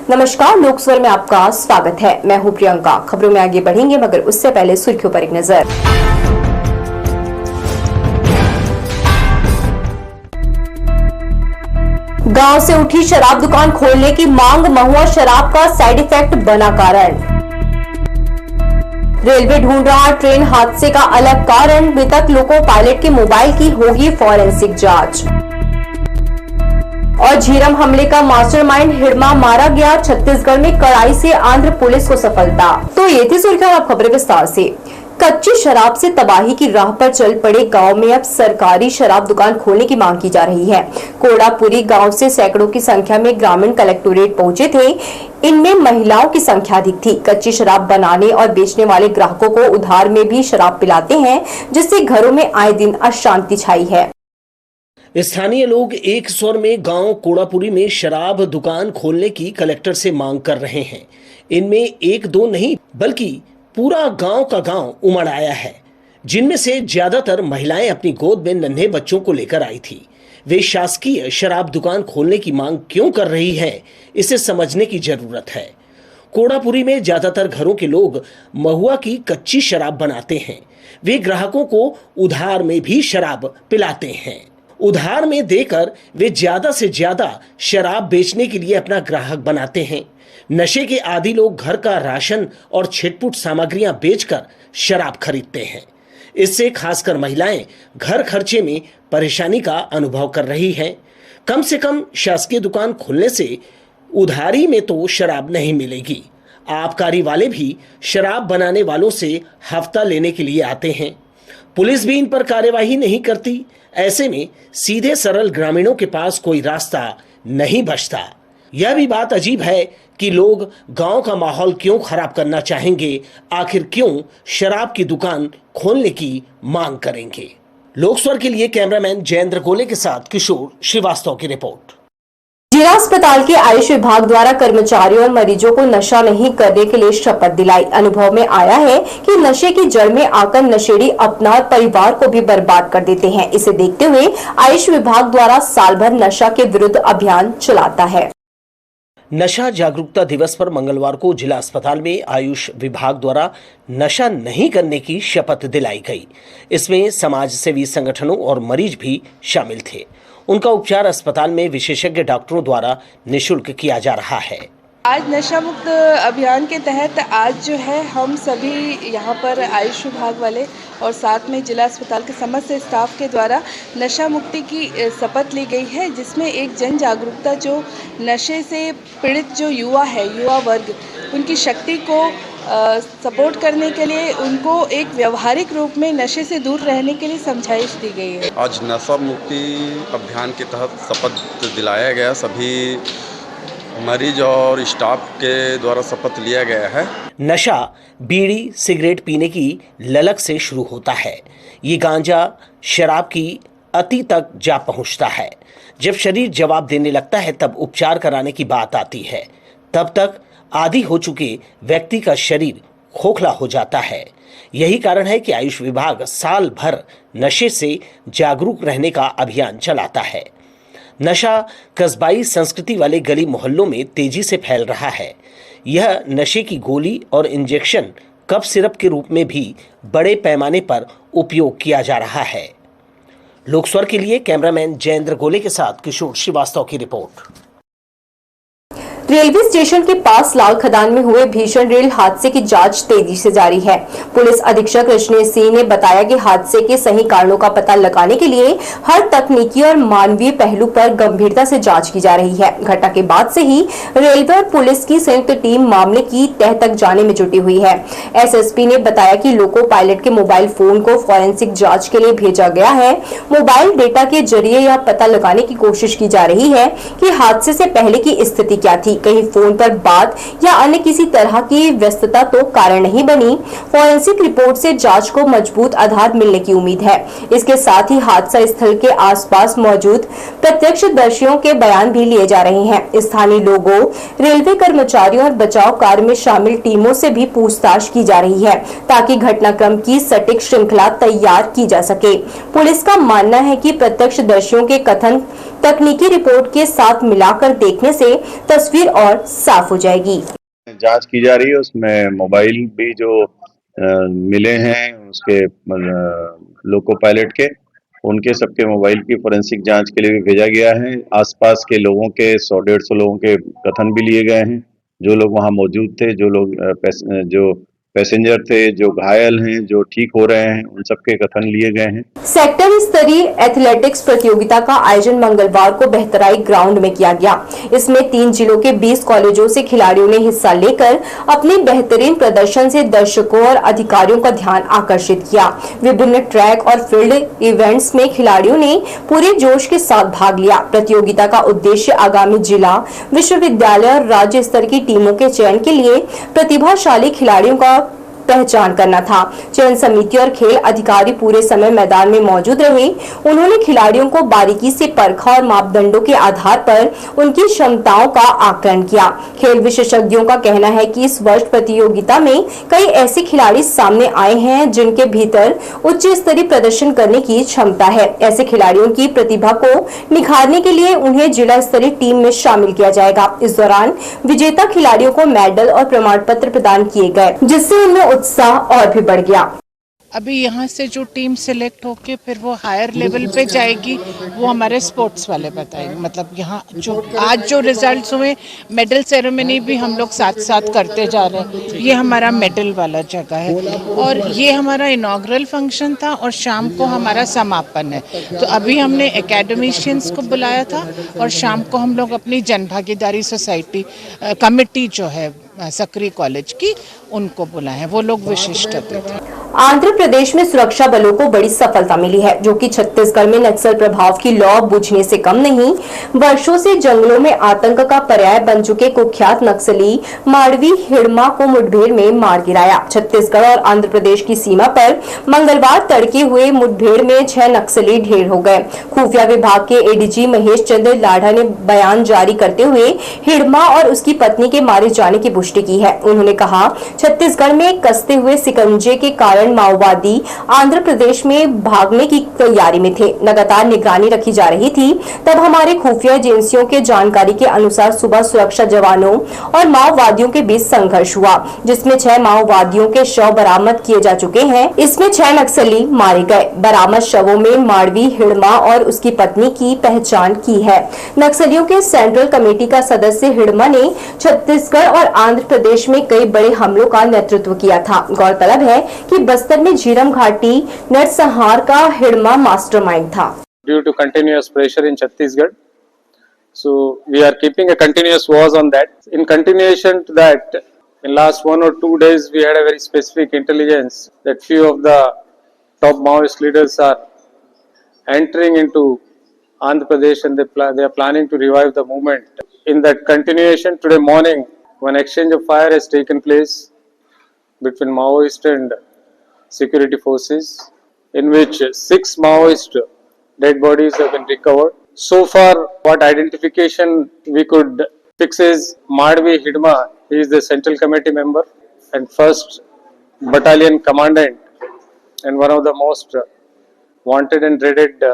नमस्कार, लोकस्वर में आपका स्वागत है। मैं हूं प्रियंका। खबरों में आगे बढ़ेंगे, मगर उससे पहले सुर्खियों पर एक नजर। गांव से उठी शराब दुकान खोलने की मांग, महुआ शराब का साइड इफेक्ट बना कारण। रेलवे ढूंढ रहा ट्रेन हादसे का अलग कारण, मृतक लोको पायलट के मोबाइल की होगी फॉरेंसिक जांच। और झीरम हमले का मास्टरमाइंड हिडमा मारा गया, छत्तीसगढ़ में कड़ाई से आंध्र पुलिस को सफलता। तो ये थी सुर्खियां, अब खबरें विस्तार से। कच्ची शराब से तबाही की राह पर चल पड़े गांव में अब सरकारी शराब दुकान खोलने की मांग की जा रही है। कोड़ापुरी गांव से सैकड़ों की संख्या में ग्रामीण कलेक्टोरेट पहुंचे थे। इनमें महिलाओं की संख्या अधिक थी। कच्ची शराब बनाने और बेचने वाले ग्राहकों को उधार में भी शराब पिलाते हैं, जिससे घरों में आए दिन अशांति छाई है। स्थानीय लोग एक स्वर में गांव कोड़ापुरी में शराब दुकान खोलने की कलेक्टर से मांग कर रहे हैं। इनमें एक दो नहीं बल्कि पूरा गांव का गांव उमड़ आया है, जिनमें से ज्यादातर महिलाएं अपनी गोद में नन्हे बच्चों को लेकर आई थी। वे शासकीय शराब दुकान खोलने की मांग क्यों कर रही है, इसे समझने की जरूरत है। कोड़ापुरी में ज्यादातर घरों के लोग महुआ की कच्ची शराब बनाते हैं। वे ग्राहकों को उधार में भी शराब पिलाते हैं। उधार में देकर वे ज्यादा से ज्यादा शराब बेचने के लिए अपना ग्राहक बनाते हैं। नशे के आदी लोग घर का राशन और छिटपुट सामग्रियां बेचकर शराब खरीदते हैं। इससे खासकर महिलाएं घर खर्चे में परेशानी का अनुभव कर रही हैं। कम से कम शासकीय दुकान खुलने से उधारी में तो शराब नहीं मिलेगी। आबकारी वाले भी शराब बनाने वालों से हफ्ता लेने के लिए आते हैं। पुलिस भी इन पर कार्यवाही नहीं करती। ऐसे में सीधे सरल ग्रामीणों के पास कोई रास्ता नहीं बचता। यह भी बात अजीब है कि लोग गांव का माहौल क्यों खराब करना चाहेंगे, आखिर क्यों शराब की दुकान खोलने की मांग करेंगे। लोकस्वर के लिए कैमरामैन जयेंद्र गोले के साथ किशोर श्रीवास्तव की रिपोर्ट। जिला अस्पताल के आयुष विभाग द्वारा कर्मचारियों और मरीजों को नशा नहीं करने के लिए शपथ दिलाई। अनुभव में आया है कि नशे की जड़ में आकर नशेड़ी अपना और परिवार को भी बर्बाद कर देते हैं। इसे देखते हुए आयुष विभाग द्वारा साल भर नशा के विरुद्ध अभियान चलाता है। नशा जागरूकता दिवस पर मंगलवार को जिला अस्पताल में आयुष विभाग द्वारा नशा नहीं करने की शपथ दिलाई गई। इसमें समाज सेवी संगठनों और मरीज भी शामिल थे। उनका उपचार अस्पताल में विशेषज्ञ डॉक्टरों द्वारा निःशुल्क किया जा रहा है। आज नशा मुक्त अभियान के तहत आज जो है हम सभी यहाँ पर आयुष विभाग वाले और साथ में जिला अस्पताल के समस्त स्टाफ के द्वारा नशा मुक्ति की शपथ ली गई है, जिसमें एक जन जागरूकता जो नशे से पीड़ित जो युवा है, युवा वर्ग, उनकी शक्ति को सपोर्ट करने के लिए उनको एक व्यवहारिक रूप में नशे से दूर रहने के लिए समझाइश दी गई है। आज नशा मुक्ति अभियान के तहत शपथ दिलाया गया। सभी मरीज और स्टाफ के द्वारा शपथ लिया गया है। नशा बीड़ी सिगरेट पीने की ललक से शुरू होता है। ये गांजा शराब की अति तक जा पहुंचता है। जब शरीर जवाब देने लगता है तब उपचार कराने की बात आती है। तब तक आदी हो चुके व्यक्ति का शरीर खोखला हो जाता है। यही कारण है कि आयुष विभाग साल भर नशे से जागरूक रहने का अभियान चलाता है। नशा कस्बाई संस्कृति वाले गली मोहल्लों में तेजी से फैल रहा है। यह नशे की गोली और इंजेक्शन कफ सिरप के रूप में भी बड़े पैमाने पर उपयोग किया जा रहा है। लोकस्वर के लिए कैमरामैन जयेंद्र गोले के साथ किशोर श्रीवास्तव की रिपोर्ट। रेलवे स्टेशन के पास लाल खदान में हुए भीषण रेल हादसे की जांच तेजी से जारी है। पुलिस अधीक्षक कृष्ण सिंह ने बताया कि हादसे के सही कारणों का पता लगाने के लिए हर तकनीकी और मानवीय पहलू पर गंभीरता से जांच की जा रही है। घटना के बाद से ही रेलवे और पुलिस की संयुक्त टीम मामले की तह तक जाने में जुटी हुई है। एसएसपी ने बताया कि लोको पायलट के मोबाइल फोन को फॉरेंसिक जांच के लिए भेजा गया है। मोबाइल डेटा के जरिए यह पता लगाने की कोशिश की जा रही है कि हादसे से पहले की स्थिति क्या थी। कहीं फोन पर बात या अन्य किसी तरह की व्यस्तता तो कारण नहीं बनी। फॉरेंसिक रिपोर्ट से जांच को मजबूत आधार मिलने की उम्मीद है। इसके साथ ही हादसा स्थल के आसपास मौजूद प्रत्यक्षदर्शियों के बयान भी लिए जा रहे हैं। स्थानीय लोगों, रेलवे कर्मचारियों और बचाव कार्य में शामिल टीमों से भी पूछताछ की जा रही है, ताकि घटनाक्रम की सटीक श्रृंखला तैयार की जा सके। पुलिस का मानना है कि प्रत्यक्षदर्शियों के कथन तकनीकी रिपोर्ट के साथ मिलाकर देखने से तस्वीर और साफ हो जाएगी। जांच की जा रही है, उसमें मोबाइल भी जो मिले हैं उसके लोको पायलट के, उनके सबके मोबाइल की फोरेंसिक जांच के लिए भी भेजा गया है। आसपास के लोगों के 100-150 लोगों के कथन भी लिए गए हैं, जो लोग वहां मौजूद थे, जो लोग जो पैसेंजर थे, जो घायल हैं, जो ठीक हो रहे हैं, उन सबके कथन लिए गए हैं। सेक्टर स्तरीय एथलेटिक्स प्रतियोगिता का आयोजन मंगलवार को बहतराई ग्राउंड में किया गया। इसमें 3 जिलों के 20 कॉलेजों से खिलाड़ियों ने हिस्सा लेकर अपने बेहतरीन प्रदर्शन से दर्शकों और अधिकारियों का ध्यान आकर्षित किया। विभिन्न ट्रैक और फील्ड इवेंट्स में खिलाड़ियों ने पूरे जोश के साथ भाग लिया। प्रतियोगिता का उद्देश्य आगामी जिला, विश्वविद्यालय और राज्य स्तर की टीमों के चयन के लिए प्रतिभाशाली खिलाड़ियों का पहचान करना था। चयन समिति और खेल अधिकारी पूरे समय मैदान में मौजूद रहे। उन्होंने खिलाड़ियों को बारीकी से परखा और मापदंडों के आधार पर उनकी क्षमताओं का आकलन किया। खेल विशेषज्ञों का कहना है कि इस वर्ष प्रतियोगिता में कई ऐसे खिलाड़ी सामने आए हैं जिनके भीतर उच्च स्तरीय प्रदर्शन करने की क्षमता है। ऐसे खिलाड़ियों की प्रतिभा को निखारने के लिए उन्हें जिला स्तरीय टीम में शामिल किया जाएगा। इस दौरान विजेता खिलाड़ियों को मेडल और प्रमाण पत्र प्रदान किए गए, जिससे उनमें उत्साह और भी बढ़ गया। अभी यहाँ से जो टीम सिलेक्ट होके फिर वो हायर लेवल पे जाएगी, वो हमारे स्पोर्ट्स वाले बताएंगे। मतलब यहाँ जो आज जो रिजल्ट्स हुए, मेडल सेरेमनी भी हम लोग साथ साथ करते जा रहे हैं। ये हमारा मेडल वाला जगह है और ये हमारा इनॉग्रल फंक्शन था और शाम को हमारा समापन है। तो अभी हमने एकेडमिशियंस को बुलाया था और शाम को हम लोग अपनी जनभागीदारी सोसाइटी कमेटी जो है सक्रिय कॉलेज की, उनको बुलाए हैं। वो लोग विशिष्ट थे। आंध्र प्रदेश में सुरक्षा बलों को बड़ी सफलता मिली है, जो कि छत्तीसगढ़ में नक्सल प्रभाव की लौ बुझने से कम नहीं। वर्षों से जंगलों में आतंक का पर्याय बन चुके कुख्यात नक्सली माड़वी हिड़मा को मुठभेड़ में मार गिराया। छत्तीसगढ़ और आंध्र प्रदेश की सीमा पर मंगलवार तड़के हुए मुठभेड़ में 6 नक्सली ढेर हो गए। खुफिया विभाग के एडीजी महेश चंद्र लाढ़ा ने बयान जारी करते हुए हिड़मा और उसकी पत्नी के मारे जाने की पुष्टि की है। उन्होंने कहा, छत्तीसगढ़ में कसते हुए सिकंजे के कारण माओवादी आंध्र प्रदेश में भागने की तैयारी में थे। लगातार निगरानी रखी जा रही थी। तब हमारे खुफिया एजेंसियों के जानकारी के अनुसार सुबह सुरक्षा जवानों और माओवादियों के बीच संघर्ष हुआ, जिसमें 6 माओवादियों के शव बरामद किए जा चुके हैं। इसमें 6 नक्सली मारे गए। बरामद शवों में माड़वी हिड़मा और उसकी पत्नी की पहचान की है। नक्सलियों के सेंट्रल कमेटी का सदस्य हिड़मा ने छत्तीसगढ़ और आंध्र प्रदेश में कई बड़े हमलों का नेतृत्व किया था। गौरतलब है कि बस्तर में झीरम घाटी नरसंहार का हिड़मा मास्टरमाइंड था। Due to continuous pressure in Chhattisgarh, so we are keeping a continuous watch on that. In continuation to that, in last 1 or 2 days, we had a very specific intelligence that few of the top Maoist leaders are entering into Andhra Pradesh and they are planning to revive the movement. In that continuation, today morning, one exchange of fire has taken place between Maoist and security forces, in which 6 Maoist dead bodies have been recovered. So far, what identification we could fix is Madhvi Hidma. He is the Central Committee member and 1st Battalion Commandant and one of the most wanted and dreaded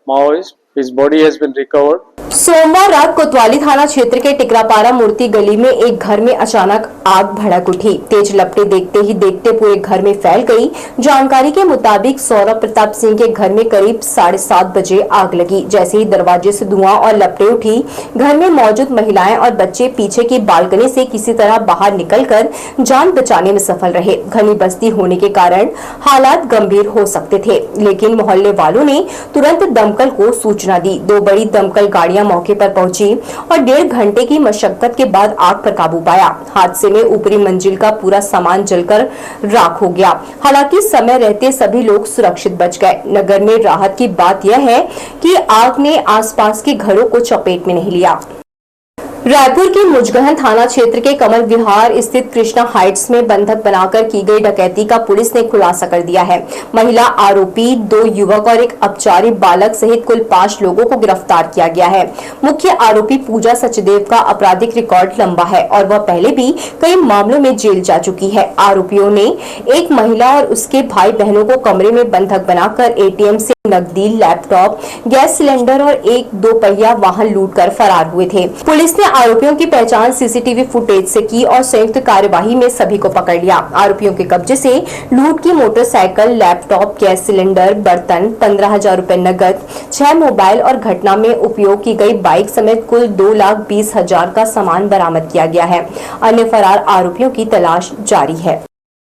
Maoist. His body has been recovered. सोमवार रात कोतवाली थाना क्षेत्र के टिकरापारा मूर्ति गली में एक घर में अचानक आग भड़क उठी। तेज लपटें देखते ही देखते पूरे घर में फैल गई। जानकारी के मुताबिक सौरभ प्रताप सिंह के घर में करीब 7:30 बजे आग लगी। जैसे ही दरवाजे से धुआं और लपटें उठी, घर में मौजूद महिलाएं और बच्चे पीछे की बालकनी से किसी तरह बाहर निकलकर जान बचाने में सफल रहे। घनी बस्ती होने के कारण हालात गंभीर हो सकते थे, लेकिन मोहल्ले वालों ने तुरंत दमकल को सूचना दी। 2 बड़ी दमकल गाड़ियां मौके पर पहुंची और 1.5 घंटे की मशक्कत के बाद आग पर काबू पाया। हादसे में ऊपरी मंजिल का पूरा सामान जलकर राख हो गया। हालांकि समय रहते सभी लोग सुरक्षित बच गए। नगर में राहत की बात यह है कि आग ने आसपास के घरों को चपेट में नहीं लिया। रायपुर के मुजगहन थाना क्षेत्र के कमल विहार स्थित कृष्णा हाइट्स में बंधक बनाकर की गई डकैती का पुलिस ने खुलासा कर दिया है। महिला आरोपी, 2 युवक और एक अपचारी बालक सहित कुल 5 लोगों को गिरफ्तार किया गया है। मुख्य आरोपी पूजा सचदेव का आपराधिक रिकॉर्ड लंबा है और वह पहले भी कई मामलों में जेल जा चुकी है। आरोपियों ने एक महिला और उसके भाई बहनों को कमरे में बंधक बनाकर एटीएम से नकदी, लैपटॉप, गैस सिलेंडर और एक 2 पहिया वाहन लूटकर फरार हुए थे। पुलिस ने आरोपियों की पहचान सीसीटीवी फुटेज से की और संयुक्त कार्यवाही में सभी को पकड़ लिया। आरोपियों के कब्जे से लूट की मोटरसाइकिल, लैपटॉप, गैस सिलेंडर, बर्तन, 15,000 रुपए नकद, 6 मोबाइल और घटना में उपयोग की गई बाइक समेत कुल 2,20,000 का सामान बरामद किया गया है। अन्य फरार आरोपियों की तलाश जारी है।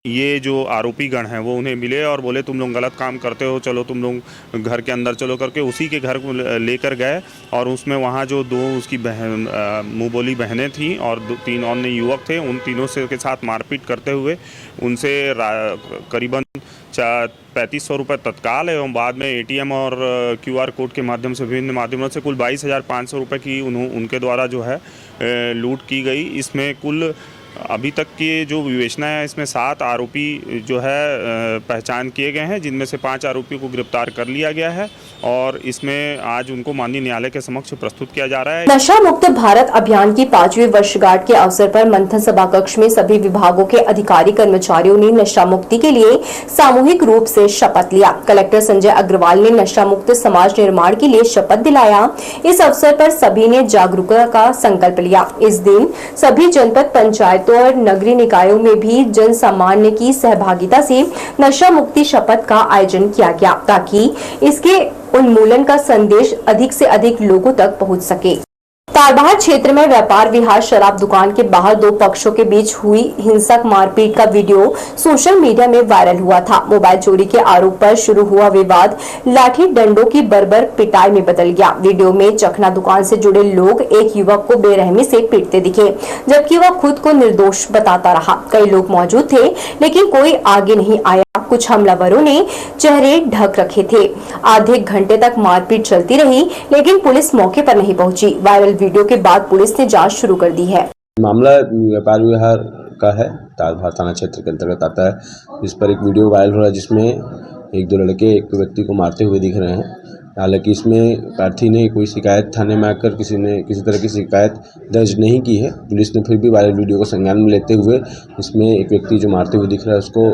ये जो आरोपी गण हैं वो उन्हें मिले और बोले तुम लोग गलत काम करते हो, चलो तुम लोग घर के अंदर चलो करके उसी के घर को लेकर गए और उसमें वहाँ जो 2 उसकी बहन मुँह बोली बहनें थीं और 3 अन्य युवक थे, उन तीनों से के साथ मारपीट करते हुए उनसे करीबन 3500 रुपये तत्काल एवं बाद में एटीएम और QR कोड के माध्यम से विभिन्न माध्यमों से कुल 22,500 रुपये की उनके द्वारा जो है लूट की गई। इसमें कुल अभी तक की जो विवेचना है इसमें 7 आरोपी जो है पहचान किए गए हैं, जिनमें से 5 आरोपियों को गिरफ्तार कर लिया गया है और इसमें आज उनको माननीय न्यायालय के समक्ष प्रस्तुत किया जा रहा है। नशा मुक्त भारत अभियान की 5वीं वर्षगांठ के अवसर पर मंथन सभा कक्ष में सभी विभागों के अधिकारी कर्मचारियों ने नशा मुक्ति के लिए सामूहिक रूप से शपथ लिया। कलेक्टर संजय अग्रवाल ने नशा मुक्त समाज निर्माण के लिए शपथ दिलाया। इस अवसर पर सभी ने जागरूकता का संकल्प लिया। इस दिन सभी जनपद पंचायत और नगरीय निकायों में भी जन सामान्य की सहभागिता से नशा मुक्ति शपथ का आयोजन किया गया ताकि इसके उन्मूलन का संदेश अधिक से अधिक लोगों तक पहुंच सके। तारबहार क्षेत्र में व्यापार विहार शराब दुकान के बाहर 2 पक्षों के बीच हुई हिंसक मारपीट का वीडियो सोशल मीडिया में वायरल हुआ था। मोबाइल चोरी के आरोप पर शुरू हुआ विवाद लाठी डंडों की बर्बर पिटाई में बदल गया। वीडियो में चखना दुकान से जुड़े लोग एक युवक को बेरहमी से पीटते दिखे, जबकि वह खुद को निर्दोष बताता रहा। कई लोग मौजूद थे लेकिन कोई आगे नहीं आया। कुछ हमलावरों ने चेहरे ढक रखे थे। आधे घंटे तक मारपीट चलती रही लेकिन पुलिस मौके पर नहीं पहुंची। वायरल वीडियो के बाद पुलिस ने जांच शुरू कर दी है। मामला व्यापार विहार का है, तारबहार थाना क्षेत्र के अंतर्गत आता है। इस पर एक वीडियो वायरल हो रहा है जिसमें 1-2 लड़के एक व्यक्ति को मारते हुए दिख रहे हैं। हालांकि इसमें प्रार्थी ने कोई शिकायत थाने में आकर किसी तरह की शिकायत दर्ज नहीं की है। पुलिस ने फिर भी वायरल वीडियो को संज्ञान में लेते हुए इसमें एक व्यक्ति जो मारते हुए दिख रहा है उसको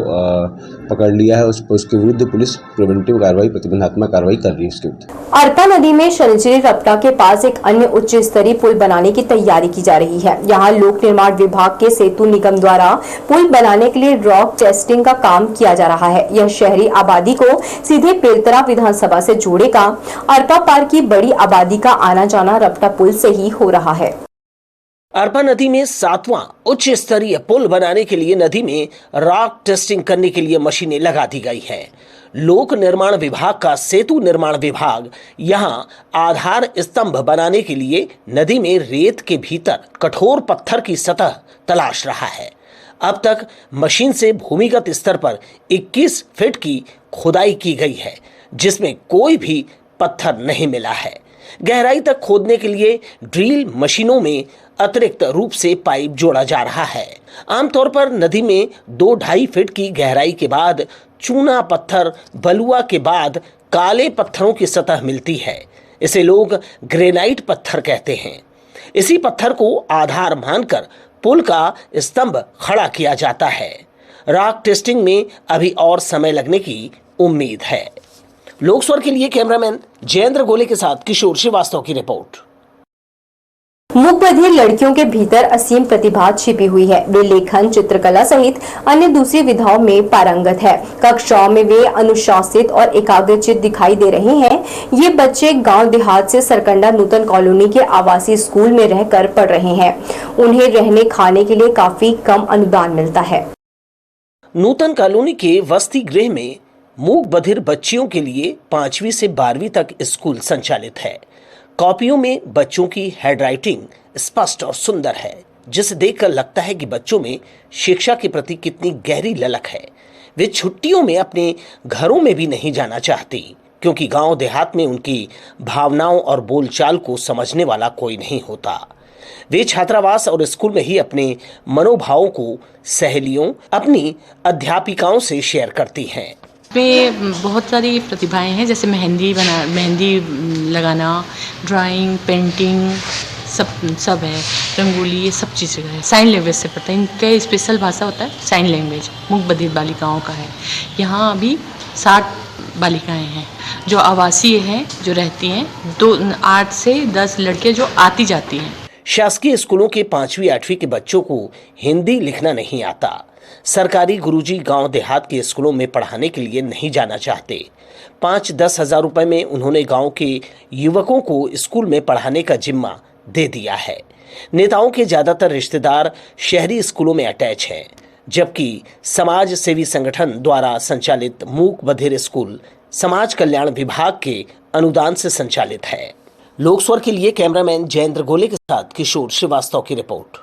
पकड़ लिया है। उसके विरुद्ध पुलिस प्रिवेंटिव कार्रवाई, प्रतिबंधात्मक कार्रवाई कर रही है। इसके विरुद्ध अरपा नदी में शनिचरी रपटा के पास एक अन्य उच्च स्तरीय पुल बनाने की तैयारी की जा रही है। यहाँ लोक निर्माण विभाग के सेतु निगम द्वारा पुल बनाने के लिए रॉक टेस्टिंग का काम किया जा रहा है। यह शहरी आबादी को सीधे पेलतरा विधानसभा से जोड़ेगा। अरपा पार की बड़ी आबादी का आना जाना रपटा पुल से ही हो रहा है। अरपा नदी में 7वां उच्च स्तरीय पुल बनाने के लिए नदी में रॉक टेस्टिंग करने के लिए मशीनें लगा दी गई है। लोक निर्माण विभाग का सेतु निर्माण विभाग यहां आधार स्तंभ बनाने के लिए नदी में रेत के भीतर कठोर पत्थर की सतह तलाश रहा है। अब तक मशीन से भूमिगत स्तर पर 21 फीट की खुदाई की गई है, जिसमें कोई भी पत्थर नहीं मिला है। गहराई तक खोदने के लिए ड्रिल मशीनों में अतिरिक्त रूप से पाइप जोड़ा जा रहा है। आमतौर पर नदी में 2-2.5 फीट की गहराई के बाद चूना पत्थर, बलुआ के बाद काले पत्थरों की सतह मिलती है। इसे लोग ग्रेनाइट पत्थर कहते हैं। इसी पत्थर को आधार मानकर पुल का स्तंभ खड़ा किया जाता है। रॉक टेस्टिंग में अभी और समय लगने की उम्मीद है। लोकस्वर के लिए कैमरामैन जयेंद्र गोले के साथ किशोर श्रीवास्तव की रिपोर्ट। मूक बधिर लड़कियों के भीतर असीम प्रतिभा छिपी हुई है। वे लेखन, चित्रकला सहित अन्य दूसरी विधाओं में पारंगत है। कक्षाओं में वे अनुशासित और एकाग्रचित दिखाई दे रहे हैं। ये बच्चे गांव देहात से सरकंडा नूतन कॉलोनी के आवासीय स्कूल में रहकर पढ़ रहे हैं। उन्हें रहने खाने के लिए काफी कम अनुदान मिलता है। नूतन कॉलोनी के वसति गृह में मूक बधिर बच्चियों के लिए 5वीं से 12वीं तक स्कूल संचालित है। कॉपियों में बच्चों की हैंडराइटिंग स्पष्ट और सुंदर है, जिसे देखकर लगता है कि बच्चों में शिक्षा के प्रति कितनी गहरी ललक है। वे छुट्टियों में अपने घरों में भी नहीं जाना चाहती, क्योंकि गांव देहात में उनकी भावनाओं और बोलचाल को समझने वाला कोई नहीं होता। वे छात्रावास और स्कूल में ही अपने मनोभावों को सहेलियों, अपनी अध्यापिकाओं से शेयर करती हैं। इसमें बहुत सारी प्रतिभाएं हैं, जैसे मेहंदी लगाना, ड्राइंग, पेंटिंग, सब है, रंगोली, ये सब चीज़ें है। साइन लैंग्वेज से पढ़ता है, इनका स्पेशल भाषा होता है साइन लैंग्वेज, मूक बधिर बालिकाओं का है। यहाँ अभी 60 बालिकाएं हैं जो आवासीय हैं, जो रहती हैं। 8 से 10 लड़के जो आती जाती हैं। शासकीय स्कूलों के 5वीं 8वीं के बच्चों को हिंदी लिखना नहीं आता। सरकारी गुरुजी गांव देहात के स्कूलों में पढ़ाने के लिए नहीं जाना चाहते। 5-10 हजार रुपए में उन्होंने गांव के युवकों को स्कूल में पढ़ाने का जिम्मा दे दिया है। नेताओं के ज्यादातर रिश्तेदार शहरी स्कूलों में अटैच हैं, जबकि समाज सेवी संगठन द्वारा संचालित मूक बधिर स्कूल समाज कल्याण विभाग के अनुदान से संचालित है। लोकस्वर के लिए कैमरामैन जयेंद्र गोले के साथ किशोर श्रीवास्तव की रिपोर्ट।